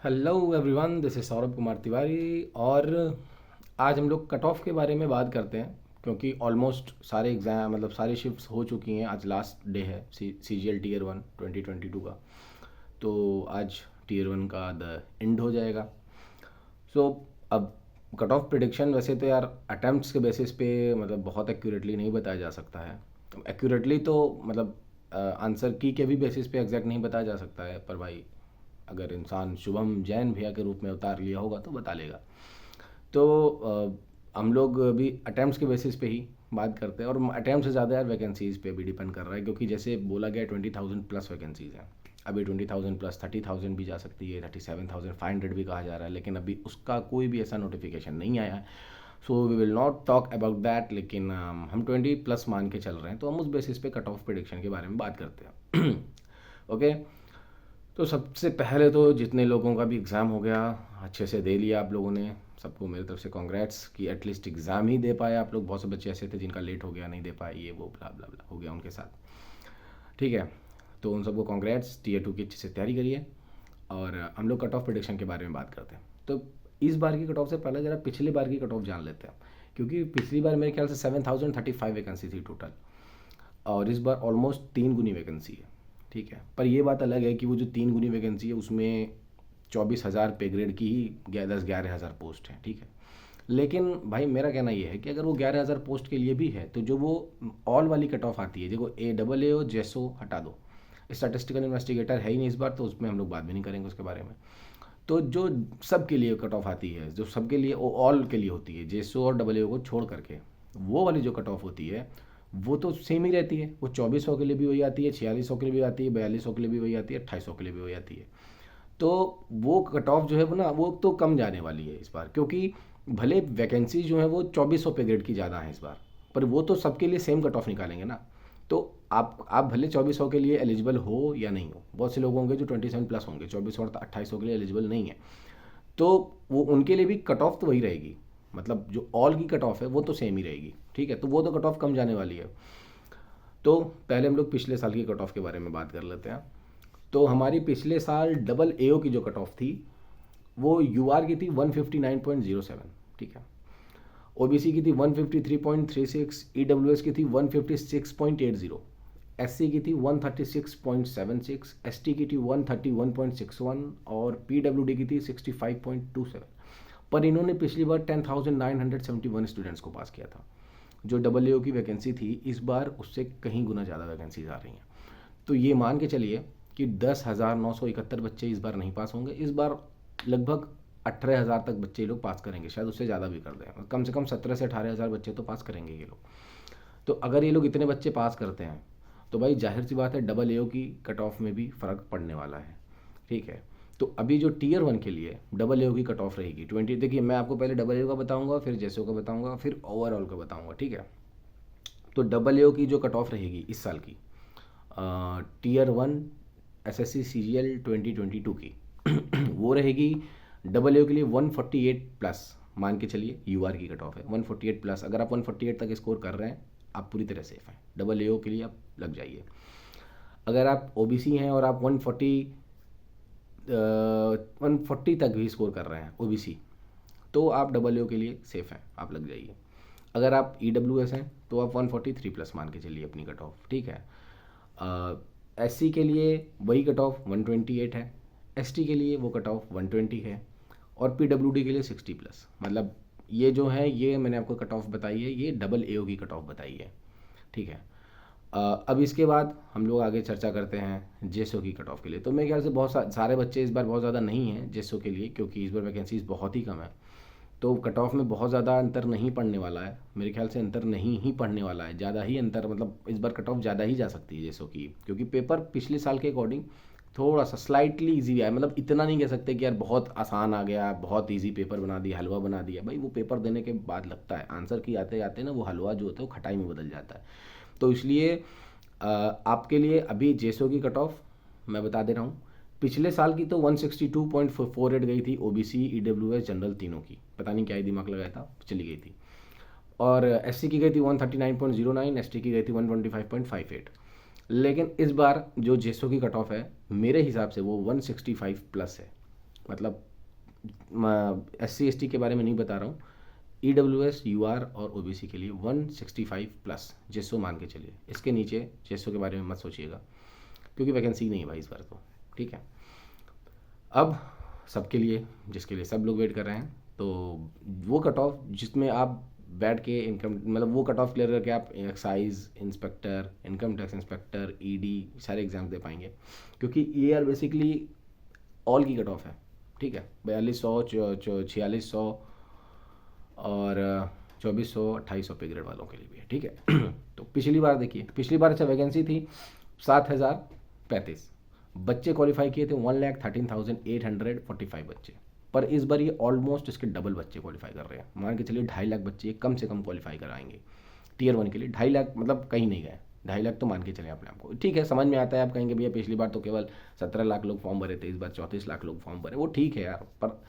Hello everyone, this is Saurabh Kumar Tiwari. और आज हम लोग कट ऑफ के बारे में बात करते हैं, क्योंकि ऑलमोस्ट सारे एग्ज़ाम मतलब सारी शिफ्ट्स हो चुकी हैं। आज लास्ट डे है सी जी एल टीयर वन 2022 का। तो आज टीयर वन का द एंड हो जाएगा। सो अब कट ऑफ प्रिडिक्शन वैसे तो यार अटैम्प्ट्स के बेसिस पे मतलब बहुत एक्यूरेटली नहीं बताया जा सकता है। एक्यूरेटली तो मतलब आंसर की के भी बेसिस पे एग्जैक्ट नहीं बताया जा सकता है, पर भाई अगर इंसान शुभम जैन भैया के रूप में उतार लिया होगा तो बता लेगा। तो हम लोग भी अटैम्प्ट्स के बेसिस पे ही बात करते हैं, और अटैम्प्ट से ज़्यादा यार वैकेंसीज़ पे भी डिपेंड कर रहा है, क्योंकि जैसे बोला गया 20,000 प्लस वैकेंसीज़ हैं। अभी 20,000 प्लस 30,000 भी जा सकती है, 37,500 भी कहा जा रहा है, लेकिन अभी उसका कोई भी ऐसा नोटिफिकेशन नहीं आया है। So we will not talk about that. लेकिन हम 20 प्लस मान के चल रहे हैं, तो हम उस बेसिस पे कट ऑफ प्रिडिक्शन के बारे में बात करते हैं। ओके। तो सबसे पहले तो जितने लोगों का भी एग्ज़ाम हो गया, अच्छे से दे लिया आप लोगों ने, सबको मेरी तरफ से कॉन्ग्रेट्स कि एटलीस्ट एग्ज़ाम ही दे पाए आप लोग। बहुत से बच्चे ऐसे थे जिनका लेट हो गया, नहीं दे पाए, ये वो ब्ला ब्ला ब्ला हो गया उनके साथ। ठीक है, तो उन सबको कॉन्ग्रेट्स। टीयर टू की अच्छे से तैयारी करिए। और हम लोग कट ऑफ प्रिडिक्शन के बारे में बात करते हैं। तो इस बार की कट ऑफ से पहले ज़रा पिछली बार की कट ऑफ जान लेते हैं, क्योंकि पिछली बार मेरे ख्याल से 7,035 वैकेंसी थी टोटल, और इस बार ऑलमोस्ट 3 गुनी वैकेंसी है। ठीक है, पर ये बात अलग है कि वो जो 3 गुनी वैकेंसी है उसमें 24,000 पे ग्रेड की ही 10-11 हज़ार पोस्ट हैं। ठीक है, लेकिन भाई मेरा कहना ये है कि अगर वो 11,000 पोस्ट के लिए भी है, तो जो वो ऑल वाली कट ऑफ आती है, देखो AAA जेसो हटा दो, स्टैटिस्टिकल इन्वेस्टिगेटर है ही नहीं इस बार, तो उसमें हम लोग बात भी नहीं करेंगे उसके बारे में। तो जो सबके लिए कट ऑफ आती है, जो सबके लिए वो ऑल के लिए होती है, जेसो और AA को छोड़ करके, वो वाली जो कट ऑफ होती है वो तो सेम ही रहती है। वो 2400 के लिए भी वही आती है, 4600 के लिए भी आती है, 4200 के लिए भी वही आती है, 2800 के लिए भी वही आती है। तो वो कट ऑफ जो है वो ना, वो तो कम जाने वाली है इस बार, क्योंकि भले वैकेंसी जो है वो 2400 पे ग्रेड की ज़्यादा है इस बार, पर वो तो सबके लिए सेम कट ऑफ निकालेंगे ना। तो आप भले 2400 के लिए एलिजिबल हो या नहीं हो, बहुत से लोग होंगे जो 27 प्लस होंगे, 2400 और 2800 के लिए एलिजिबल नहीं है, तो वो उनके लिए भी कट ऑफ तो वही रहेगी। मतलब जो ऑल की कट ऑफ है वो तो सेम ही रहेगी। ठीक है, तो वो तो कट ऑफ कम जाने वाली है। तो पहले हम लोग पिछले साल की कट ऑफ के बारे में बात कर लेते हैं। तो हमारी पिछले साल AA की जो कट ऑफ थी वो UR की थी 159.07। ठीक है, OBC की थी 153.36, EWS की थी 156.80, SC की थी 136.76, ST की थी 131.61 और PWD की थी 65.27। पर इन्होंने पिछली बार 10,971 स्टूडेंट्स को पास किया था। जो AA की वैकेंसी थी इस बार उससे कहीं गुना ज़्यादा वैकेंसीज आ रही हैं। तो ये मान के चलिए कि 10,971 बच्चे इस बार नहीं पास होंगे। इस बार लगभग 18,000 तक बच्चे लोग पास करेंगे, शायद उससे ज़्यादा भी कर दें, कम से कम 17 से 18,000 बच्चे तो पास करेंगे ये लोग। तो अगर ये लोग इतने बच्चे पास करते हैं तो भाई जाहिर सी बात है AA की कट ऑफ में भी फ़र्क पड़ने वाला है। ठीक है, तो अभी जो टीयर वन के लिए AA की कट ऑफ रहेगी 20। देखिए, मैं आपको पहले AA का बताऊंगा, फिर जेसओ का बताऊंगा, फिर ओवरऑल का बताऊंगा। ठीक है, तो AA की जो कट ऑफ रहेगी इस साल की, टीयर वन SSC CGL 2022 की वो रहेगी AA के लिए 148 प्लस। मान के चलिए UR की कट ऑफ है 148 प्लस। अगर आप 148 तक स्कोर कर रहे हैं आप पूरी तरह सेफ हैं, AA के लिए आप लग जाइए। अगर आप OBC हैं और आप 140 तक भी स्कोर कर रहे हैं OBC, तो आप AA के लिए सेफ हैं, आप लग जाइए। अगर आप EWS हैं तो आप 143 प्लस मान के चलिए अपनी कट ऑफ। ठीक है, SC के लिए वही कट ऑफ 128 है, ST के लिए वो कट ऑफ 120 है, और PWD के लिए 60 प्लस। मतलब ये जो है, ये मैंने आपको कट ऑफ बताई है, ये AA की कट ऑफ बताई है। ठीक है, अब इसके बाद हम लोग आगे चर्चा करते हैं जेसो की कट ऑफ के लिए। तो मेरे ख्याल से बहुत सारे बच्चे इस बार बहुत ज़्यादा नहीं हैं जेसो के लिए, क्योंकि इस बार वैकेंसीज बहुत ही कम है। तो कट ऑफ में बहुत ज़्यादा अंतर नहीं पड़ने वाला है, मेरे ख्याल से अंतर नहीं ही पड़ने वाला है, ज़्यादा ही अंतर, मतलब इस बार कट ऑफ ज़्यादा ही जा सकती है जेसो की, क्योंकि पेपर पिछले साल के अकॉर्डिंग थोड़ा सा स्लाइटली ईजी आया। मतलब इतना नहीं कह सकते कि यार बहुत आसान आ गया, बहुत ईजी पेपर बना दिया, हलवा बना दिया। भाई वो पेपर देने के बाद लगता है आंसर की आते आते ना वो हलवा जो होता है वो खटाई में बदल जाता है। तो इसलिए आपके लिए अभी जेसो की कट ऑफ मैं बता दे रहा हूँ। पिछले साल की तो 162.48 गई थी, OBC EWS जनरल तीनों की, पता नहीं क्या ही दिमाग लगाया था, चली गई थी। और SC की गई थी 139.09, ST की गई थी 125.58। लेकिन इस बार जो जेसो की कट ऑफ है मेरे हिसाब से वो 165 प्लस है। मतलब SC ST के बारे में नहीं बता रहा हूँ, EWS UR और OBC के लिए 165 प्लस जेसो मान के चलिए। इसके नीचे जेसो के बारे में मत सोचिएगा क्योंकि वैकेंसी नहीं है भाई इस बार तो, ठीक है। अब सबके लिए, जिसके लिए सब लोग वेट कर रहे हैं, तो वो कट ऑफ जिसमें आप बैठ के इनकम, मतलब वो कट ऑफ क्लियर करके आप excise inspector, income tax inspector, ED सारे एग्जाम्स दे पाएंगे, क्योंकि ये यार बेसिकली ऑल की कट ऑफ है, ठीक है। 4200, 4600 और 2400, 2800 पे ग्रेड वालों के लिए भी है, ठीक है। तो पिछली बार देखिए, पिछली बार अच्छा वैकेंसी थी 7035, बच्चे क्वालिफाई किए थे 1,13,845 बच्चे, पर इस बार ये ऑलमोस्ट इसके डबल बच्चे क्वालिफाई कर रहे हैं। मान के चलिए 2.5 लाख बच्चे कम से कम क्वालिफाई कराएंगे Tier 1 के लिए। 2.5 लाख मतलब कहीं नहीं गए, 2.5 लाख तो मान के चले अपने आपको, ठीक है, समझ में आता है। आप कहेंगे भैया पिछली बार तो केवल 17 लाख लोग फॉर्म भरे थे, इस बार 34 लाख लोग फॉर्म भरे, वो ठीक है यार, पर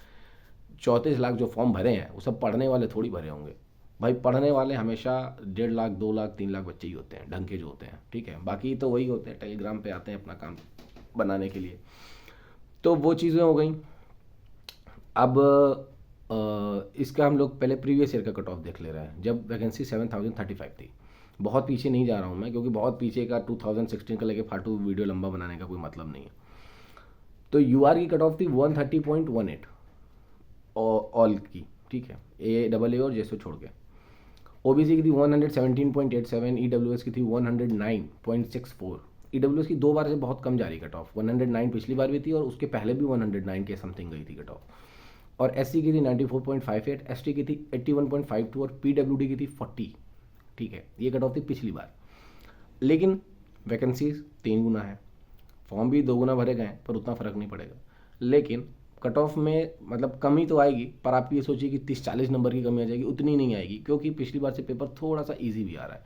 34 लाख जो फॉर्म भरे हैं वो सब पढ़ने वाले थोड़ी भरे होंगे भाई। पढ़ने वाले हमेशा 1.5 लाख, 2 लाख, 3 लाख बच्चे ही होते हैं ढंग के जो होते हैं, ठीक है। बाकी तो वही होते हैं, टेलीग्राम पे आते हैं अपना काम बनाने के लिए। तो वो चीज़ें हो गई। अब इसका हम लोग पहले प्रीवियस ईयर का कट ऑफ देख ले रहे हैं, जब वैकेंसी 7035 थी। बहुत पीछे नहीं जा रहा हूँ मैं, क्योंकि बहुत पीछे का 2016 का लेके फालतू वीडियो लंबा बनाने का कोई मतलब नहीं है। तो UR की कट ऑफ थी 130.18 ऑल की, ठीक है, AA और जेसो छोड़ के। OBC की थी 117.87, EWS की थी 109.64। EWS की 2 बार से बहुत कम जा रही कट ऑफ, 109 पिछली बार भी थी और उसके पहले भी 109 के समथिंग गई थी कट ऑफ। और SC की थी 94.58, ST की थी 81.52 और PWD की थी 40, ठीक है। ये कट ऑफ थी पिछली बार। लेकिन वैकेंसीज 3 गुना है, फॉर्म भी 2 गुना भरे गए हैं, पर उतना फ़र्क नहीं पड़ेगा। लेकिन कट ऑफ में मतलब कमी तो आएगी, पर आप ये सोचिए कि 30-40 नंबर की कमी आ जाएगी, उतनी नहीं आएगी, क्योंकि पिछली बार से पेपर थोड़ा सा ईजी भी आ रहा है,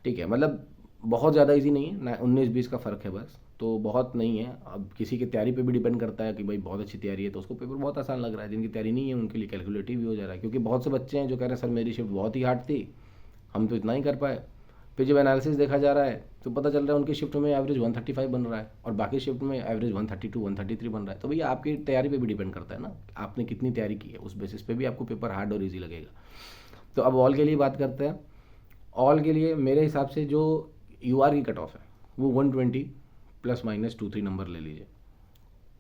ठीक है। मतलब बहुत ज़्यादा ईजी नहीं है ना, 19-20 का फ़र्क है बस, तो बहुत नहीं है। अब किसी की तैयारी पे भी डिपेंड करता है कि भाई बहुत अच्छी तैयारी है तो उसको पेपर बहुत आसान लग रहा है, जिनकी तैयारी नहीं है उनके लिए कैलकुलेटिव भी हो जा रहा है। क्योंकि बहुत से बच्चे हैं जो कह रहे हैं सर मेरी शिफ्ट बहुत ही हार्ड थी, हम तो इतना ही कर पाए। फिर जब एनालिसिस देखा जा रहा है तो पता चल रहा है उनकी शिफ्ट में एवरेज 135 बन रहा है और बाकी शिफ्ट में एवरेज 132, 133 बन रहा है। तो भैया आपकी तैयारी पे भी डिपेंड करता है ना, आपने कितनी तैयारी की है, उस बेसिस पे भी आपको पेपर हार्ड और इजी लगेगा। तो अब ऑल के लिए बात करते हैं। ऑल के लिए मेरे हिसाब से जो UR की कट ऑफ है वो 120 ±2-3 नंबर ले लीजिए,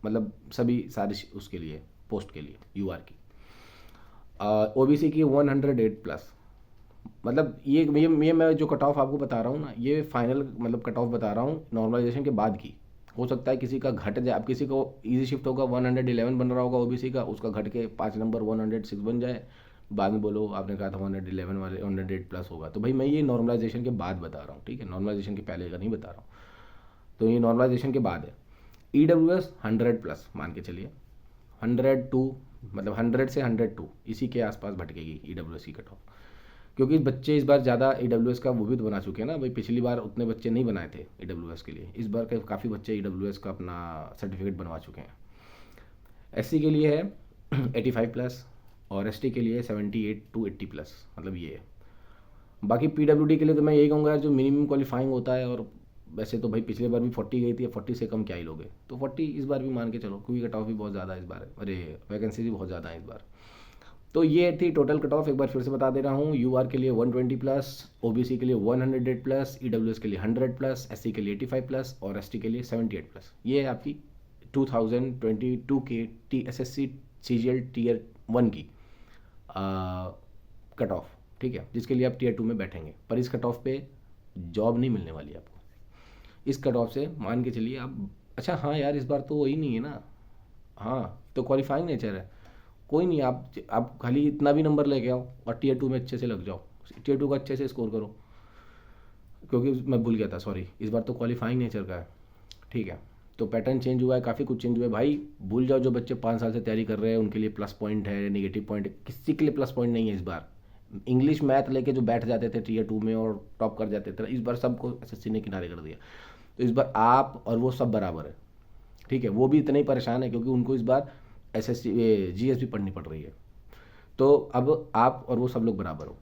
मतलब सभी सारे उसके लिए पोस्ट के लिए UR की। OBC की 108 प्लस, मतलब ये मैं जो कट ऑफ आपको बता रहा हूँ ना, ये फाइनल मतलब कट ऑफ बता रहा हूँ नॉर्मलाइजेशन के बाद की। हो सकता है किसी का घट जाए, अब किसी को इजी शिफ्ट होगा 111 बन रहा होगा OBC का, उसका घट के 5 नंबर 106 बन जाए, बाद में बोलो आपने कहा था 111 वाले 108 प्लस होगा। तो भाई मैं ये नॉर्मलाइजेशन के बाद बता रहा हूँ, ठीक है, नॉर्मलाइजेशन के पहले का नहीं बता रहा हूँ। तो ये नॉर्मलाइजेशन के बाद है। EWS 100 प्लस मान के चलिए, 102, मतलब 100 से 102 इसी के आसपास भटकेगी EWS की कट ऑफ, क्योंकि बच्चे इस बार ज़्यादा EWS का वो भी तो बना चुके हैं ना भाई। पिछली बार उतने बच्चे नहीं बनाए थे EWS के लिए, इस बार के काफ़ी बच्चे EWS का अपना सर्टिफिकेट बनवा चुके हैं। SC के लिए है 85 प्लस और ST के लिए 78 to 80 प्लस, मतलब ये है। बाकी PWD के लिए तो मैं यही कहूँगा यार, जो मिनिमम क्वालिफाइंग होता है, और वैसे तो भाई पिछले बार भी 40 गई थी, 40 से कम क्या ही लोगे, तो 40 इस बार भी मान के चलो, क्योंकि कट ऑफ भी बहुत ज़्यादा है इस बार, अरे वैकेंसी भी बहुत ज़्यादा है इस बार। तो ये थी टोटल कट ऑफ, एक बार फिर से बता दे रहा हूँ। UR के लिए 120 प्लस, OBC के लिए 108 प्लस, EWS के लिए 100 प्लस, SC के लिए 85 प्लस और ST के लिए 78 प्लस। ये है आपकी 2022 के TSSC CGL Tier 1 की कट ऑफ, ठीक है, जिसके लिए आप Tier 2 में बैठेंगे। पर इस कट ऑफ पे जॉब नहीं मिलने वाली आपको, इस कट ऑफ से मान के चलिए आप। अच्छा हाँ यार, इस बार तो वही नहीं है ना, हाँ तो क्वालिफाइंग नेचर है, कोई नहीं, आप खाली इतना भी नंबर लेके आओ और Tier 2 में अच्छे से लग जाओ, Tier 2 का अच्छे से स्कोर करो। क्योंकि मैं भूल गया था, सॉरी, इस बार तो क्वालिफाइंग नेचर का है, ठीक है। तो पैटर्न चेंज हुआ है, काफ़ी कुछ चेंज हुआ है भाई। भूल जाओ, जो बच्चे 5 साल से तैयारी कर रहे हैं उनके लिए प्लस पॉइंट है, नेगेटिव पॉइंट है, किसी के लिए प्लस पॉइंट नहीं है इस बार। इंग्लिश मैथ लेके जो बैठ जाते थे Tier 2 में और टॉप कर जाते थे, इस बार सबको SSC ने किनारे कर दिया। तो इस बार आप और वो सब बराबर है, ठीक है। वो भी इतने ही परेशान है क्योंकि उनको इस बार SSC GS भी पढ़नी पड़ रही है। तो अब आप और वो सब लोग बराबर हो,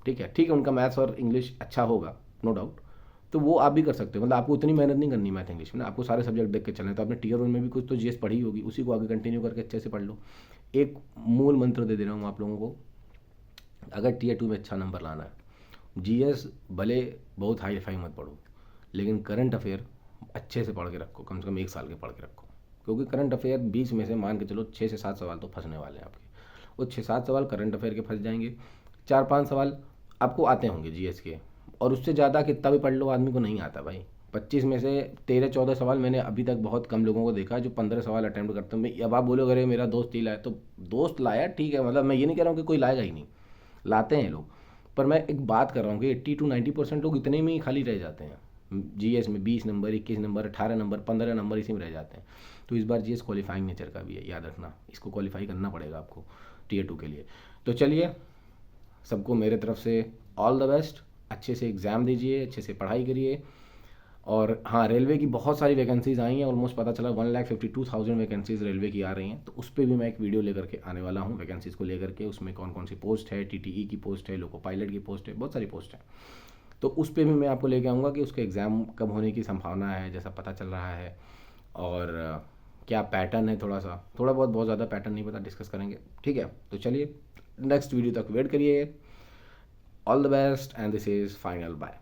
ठीक है। ठीक है, उनका मैथ्स और इंग्लिश अच्छा होगा, नो डाउट, तो वो आप भी कर सकते हो। मतलब आपको उतनी मेहनत नहीं करनी मैथ इंग्लिश में ना, आपको सारे सब्जेक्ट देख के चलना है। तो आपने टीयर वन में भी कुछ तो जीएस पढ़ी होगी, उसी को आगे कंटिन्यू करके अच्छे से पढ़ लो। एक मूल मंत्र दे रहा हूँ आप लोगों को, अगर टीयर टू में अच्छा नंबर लाना है, जीएस भले बहुत हाई फाई मत पढ़ो, लेकिन करंट अफेयर अच्छे से पढ़ के रखो, कम से कम 1 साल के पढ़ के रखो। क्योंकि करंट अफेयर 20 में से मान के चलो 6 से 7 सवाल तो फंसने वाले हैं आपके। वो 6-7 सवाल करंट अफेयर के फंस जाएंगे, 4-5 सवाल आपको आते होंगे जीएस के, और उससे ज़्यादा कितना भी पढ़ लो आदमी को नहीं आता भाई। 25 में से 13-14 सवाल मैंने अभी तक बहुत कम लोगों को देखा है जो 15 सवाल अटैम्प्ट करते हैं। अब आप बोलोगे अरे मेरा दोस्त ही लाया, तो दोस्त लाया ठीक है, मतलब मैं ये नहीं कह रहा हूँ कि कोई लाएगा ही नहीं, लाते हैं लोग। पर मैं एक बात कर रहा हूँ कि 80 to 90% लोग इतने में ही खाली रह जाते हैं। जीएस में 20 नंबर, 21 नंबर, 18 नंबर, 15 नंबर इसी में रह जाते हैं। तो इस बार जीएस क्वालिफाइंग नेचर का भी है, याद रखना, इसको क्वालिफाई करना पड़ेगा आपको टीयर टू के लिए। तो चलिए, सबको मेरे तरफ से ऑल द बेस्ट, अच्छे से एग्ज़ाम दीजिए, अच्छे से पढ़ाई करिए। और हाँ, रेलवे की बहुत सारी वैकेंसीज़ आई हैं, ऑलमोस्ट पता चला 1,52,000 वैकेंसीज़ रेलवे की आ रही हैं। तो उस पर भी मैं एक वीडियो लेकर के आने वाला हूँ, वैकेंसीज़ को लेकर के, उसमें कौन कौन सी पोस्ट है, टीटीई की पोस्ट है, लोको पायलट की पोस्ट है, बहुत सारी पोस्ट है। तो उस पर भी मैं आपको लेके आऊँगा कि उसके एग्ज़ाम कब होने की संभावना है, जैसा पता चल रहा है, और क्या पैटर्न है, थोड़ा बहुत, बहुत ज़्यादा पैटर्न नहीं पता, डिस्कस करेंगे। ठीक है, तो चलिए नेक्स्ट वीडियो तक वेट करिए। All the best and this is final, bye.